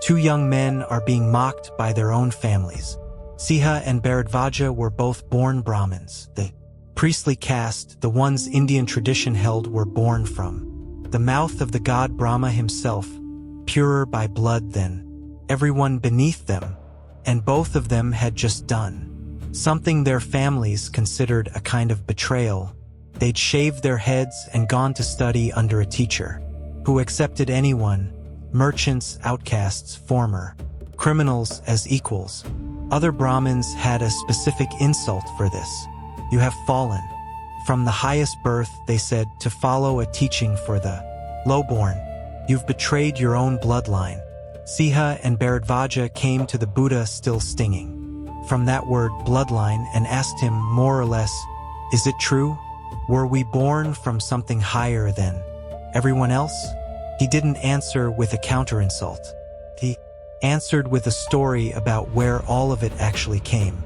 Two young men are being mocked by their own families. Vāseṭṭha and Bhāradvāja were both born Brahmins. The priestly caste, the ones Indian tradition held, were born from the mouth of the god Brahma himself, purer by blood than everyone beneath them, and both of them had just done something their families considered a kind of betrayal. They'd shaved their heads and gone to study under a teacher who accepted anyone, merchants, outcasts, former criminals, as equals. Other Brahmins had a specific insult for this. You have fallen from the highest birth, they said, to follow a teaching for the lowborn. You've betrayed your own bloodline. Vāseṭṭha and Bhāradvāja came to the Buddha still stinging from that word bloodline and asked him more or less, is it true? Were we born from something higher than everyone else? He didn't answer with a counter-insult. He answered with a story about where all of it actually came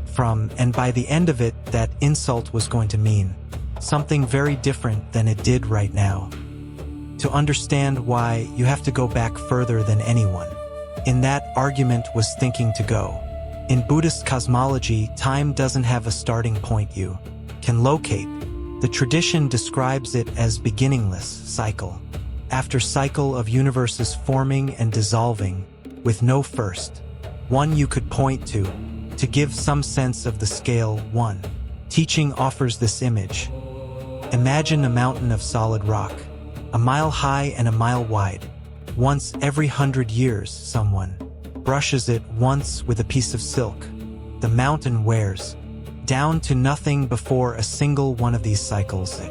from, and by the end of it, that insult was going to mean something very different than it did right now. To understand why, you have to go back further than anyone in that argument was thinking to go. In Buddhist cosmology, time doesn't have a starting point you can locate. The tradition describes it as beginningless cycle after cycle of universes forming and dissolving with no first one you could point to give some sense of the scale. One teaching offers this image. Imagine a mountain of solid rock, a mile high and a mile wide. Once every 100 years, someone brushes it once with a piece of silk. The mountain wears down to nothing before a single one of these cycles.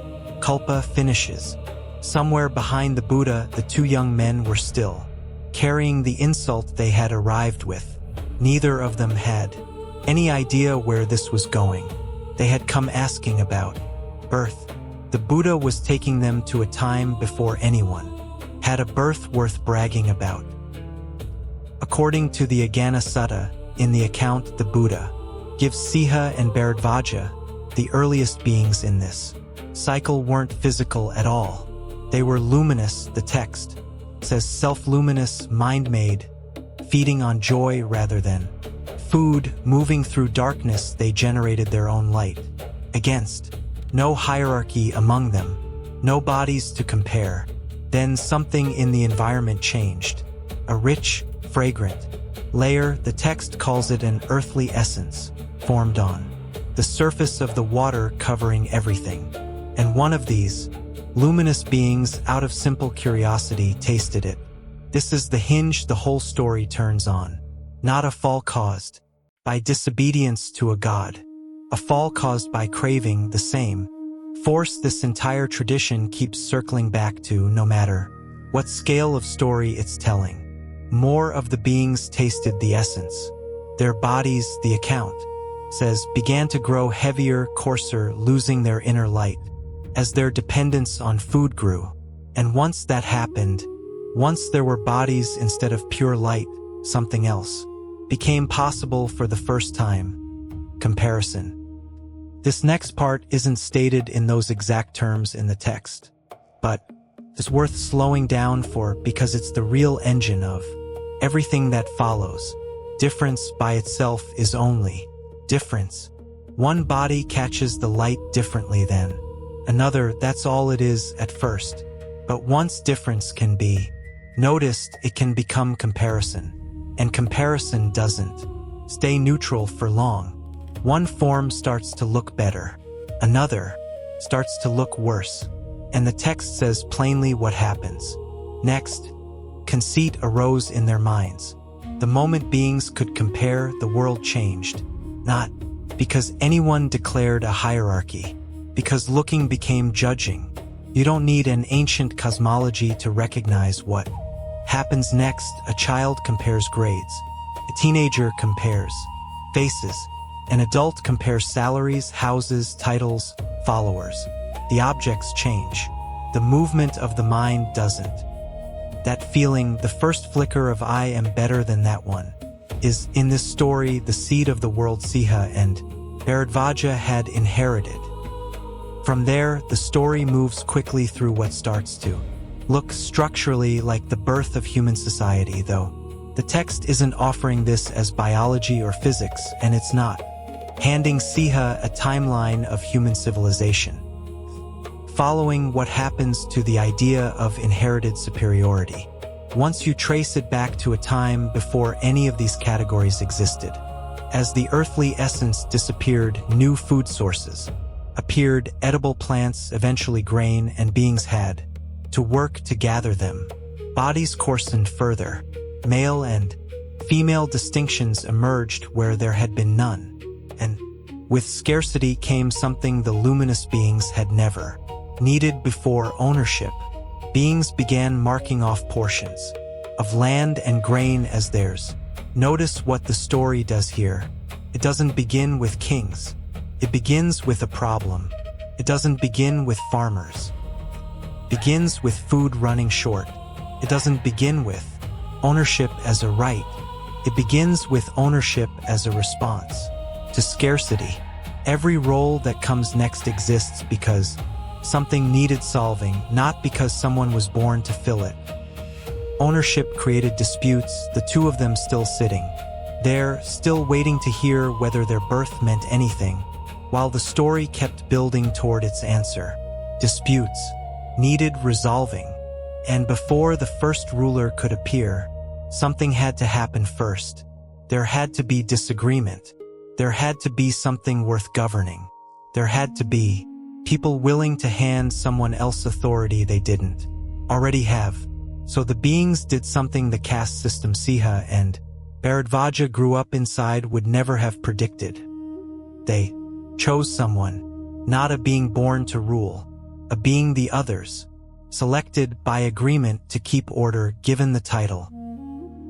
Kalpa finishes. Somewhere behind the Buddha, the two young men were still carrying the insult they had arrived with. Neither of them had any idea where this was going. They had come asking about birth. The Buddha was taking them to a time before anyone had a birth worth bragging about. According to the Aggañña Sutta, in the account, the Buddha gives Vāseṭṭha and Bhāradvāja, the earliest beings in this cycle, weren't physical at all. They were luminous. The text says self-luminous, mind-made, feeding on joy rather than food, moving through darkness. They generated their own light. Against no hierarchy among them, no bodies to compare. Then something in the environment changed. A rich, fragrant layer, the text calls it an earthly essence, formed on the surface of the water, covering everything. And one of these luminous beings, out of simple curiosity, tasted it. This is the hinge the whole story turns on. Not a fall caused by disobedience to a god, a fall caused by craving, the same force this entire tradition keeps circling back to, no matter what scale of story it's telling. More of the beings tasted the essence. Their bodies, the account says, began to grow heavier, coarser, losing their inner light as their dependence on food grew. And once that happened, once there were bodies instead of pure light, something else became possible for the first time: comparison. This next part isn't stated in those exact terms in the text, but is worth slowing down for because it's the real engine of everything that follows. Difference by itself is only difference. One body catches the light differently than another, that's all it is at first. But once difference can be noticed, it can become comparison. And comparison doesn't stay neutral for long. One form starts to look better, another starts to look worse. And the text says plainly what happens. Next, conceit arose in their minds. The moment beings could compare, the world changed. Not because anyone declared a hierarchy, because looking became judging. You don't need an ancient cosmology to recognize what happens next. A child compares grades. A teenager compares faces. An adult compares salaries, houses, titles, followers. The objects change. The movement of the mind doesn't. That feeling, the first flicker of I am better than that one, is, in this story, the seed of the world Vāseṭṭha and Bhāradvāja had inherited. From there, the story moves quickly through what starts to look structurally like the birth of human society, though The text isn't offering this as biology or physics, and it's not handing Siha a timeline of human civilization, following what happens to the idea of inherited superiority. Once you trace it back to a time before any of these categories existed, as the earthly essence disappeared, new food sources appeared, edible plants, eventually grain, and beings had to work to gather them. Bodies coarsened further. Male and female distinctions emerged where there had been none. And with scarcity came something the luminous beings had never needed before: ownership. Beings began marking off portions of land and grain as theirs. Notice what the story does here. It doesn't begin with kings. It begins with a problem. It doesn't begin with farmers. It begins with food running short. It doesn't begin with ownership as a right. It begins with ownership as a response to scarcity. Every role that comes next exists because something needed solving, not because someone was born to fill it. Ownership created disputes, the two of them still sitting there, still waiting to hear whether their birth meant anything, while the story kept building toward its answer. Disputes needed resolving. And before the first ruler could appear, something had to happen first. There had to be disagreement. There had to be something worth governing. There had to be people willing to hand someone else authority they didn't already have. So the beings did something the caste system Siha and Bhāradvāja grew up inside would never have predicted. They chose someone, not a being born to rule, a being the others, selected by agreement to keep order, given the title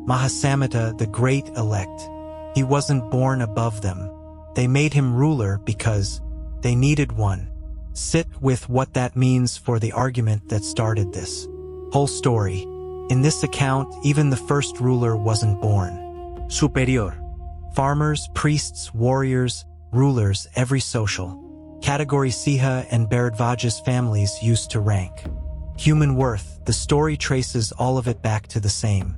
Mahasammata, the great elect. He wasn't born above them. They made him ruler because they needed one. Sit with what that means for the argument that started this whole story. In this account, even the first ruler wasn't born superior. Farmers, priests, warriors, rulers, every social category Siha and Bhāradvāja's families used to rank. Human worth, the story traces all of it back to the same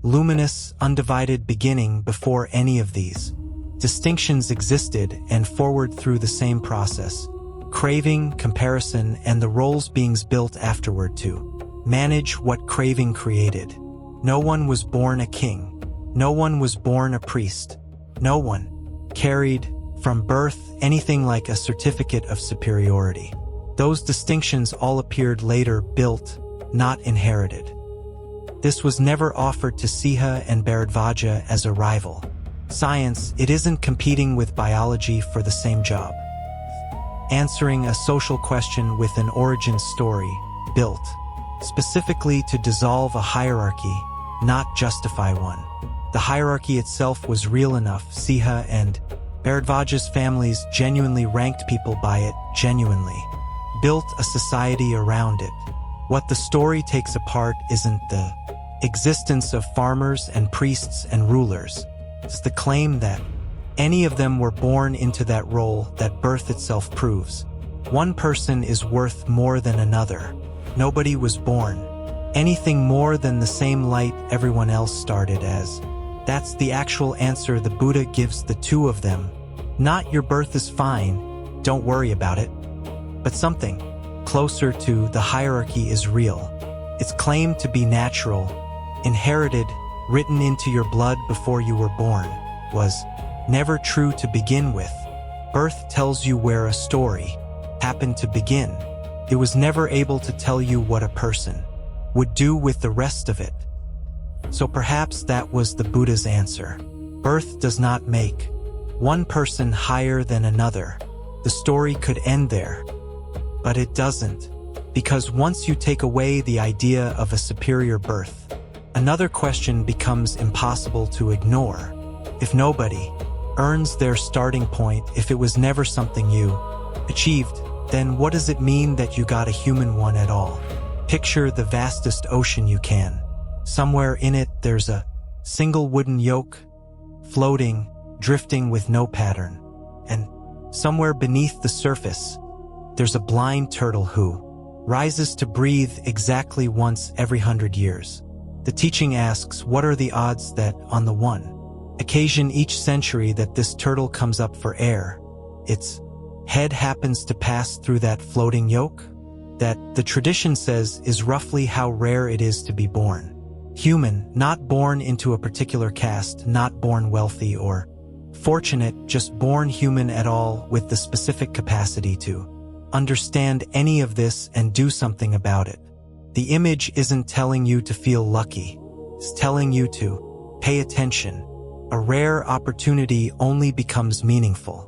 luminous, undivided beginning before any of these distinctions existed, and forward through the same process. Craving, comparison, and the roles beings built afterward to manage what craving created. No one was born a king. No one was born a priest. No one carried from birth anything like a certificate of superiority. Those distinctions all appeared later, built, not inherited. This was never offered to Siha and Bhāradvāja as a rival. Science, it isn't competing with biology for the same job. Answering a social question with an origin story, built specifically to dissolve a hierarchy, not justify one. The hierarchy itself was real enough. Siha and Bhāradvāja's families genuinely ranked people by it, genuinely built a society around it. What the story takes apart isn't the existence of farmers and priests and rulers. It's the claim that any of them were born into that role that birth itself proves. One person is worth more than another. Nobody was born anything more than the same light everyone else started as. That's the actual answer the Buddha gives the two of them. Not your birth is fine, don't worry about it. But something closer to the hierarchy is real. It's claimed to be natural, inherited, written into your blood before you were born, was never true to begin with. Birth tells you where a story happened to begin. It was never able to tell you what a person would do with the rest of it. So perhaps that was the Buddha's answer. Birth does not make one person higher than another. The story could end there. But it doesn't, because once you take away the idea of a superior birth, another question becomes impossible to ignore. If nobody earns their starting point, if it was never something you achieved, then what does it mean that you got a human one at all? Picture the vastest ocean you can. Somewhere in it there's a single wooden yoke, floating, drifting with no pattern. And somewhere beneath the surface, there's a blind turtle who rises to breathe exactly once every 100 years. The teaching asks, what are the odds that, on the one occasion each century that this turtle comes up for air, its head happens to pass through that floating yolk? That, the tradition says, is roughly how rare it is to be born human, not born into a particular caste, not born wealthy or fortunate, just born human at all, with the specific capacity to understand any of this and do something about it. The image isn't telling you to feel lucky. It's telling you to pay attention. A rare opportunity only becomes meaningful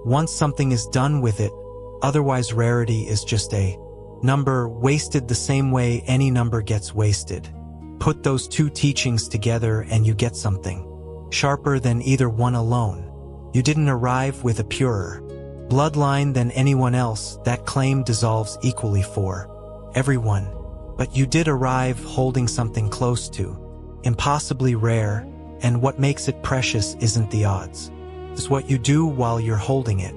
once something is done with it. Otherwise, rarity is just a number wasted the same way any number gets wasted. Put those two teachings together and you get something sharper than either one alone. You didn't arrive with a purer bloodline than anyone else. That claim dissolves equally for everyone. But you did arrive holding something close to impossibly rare, and what makes it precious isn't the odds. It's what you do while you're holding it.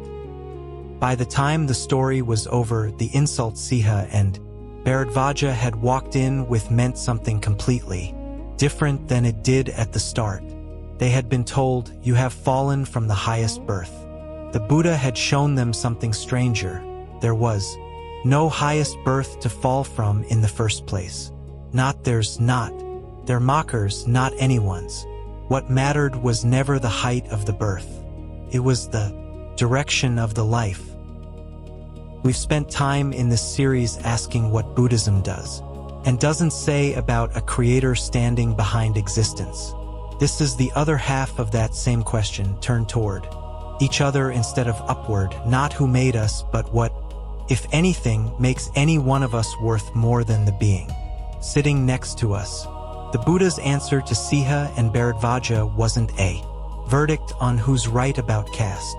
By the time the story was over, the insult Vāseṭṭha and Bhāradvāja had walked in with meant something completely different than it did at the start. They had been told, you have fallen from the highest birth. The Buddha had shown them something stranger. There was no highest birth to fall from in the first place. Not theirs, not their mockers, not anyone's. What mattered was never the height of the birth. It was the direction of the life. We've spent time in this series asking what Buddhism does and doesn't say about a creator standing behind existence. This is the other half of that same question, turned toward each other instead of upward, not who made us, but what, if anything, makes any one of us worth more than the being sitting next to us. The Buddha's answer to Vāseṭṭha and Bhāradvāja wasn't a verdict on who's right about caste.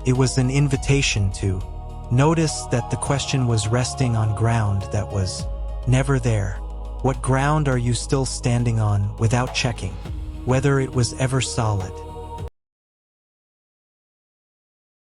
It was an invitation to notice that the question was resting on ground that was never there. What ground are you still standing on without checking whether it was ever solid?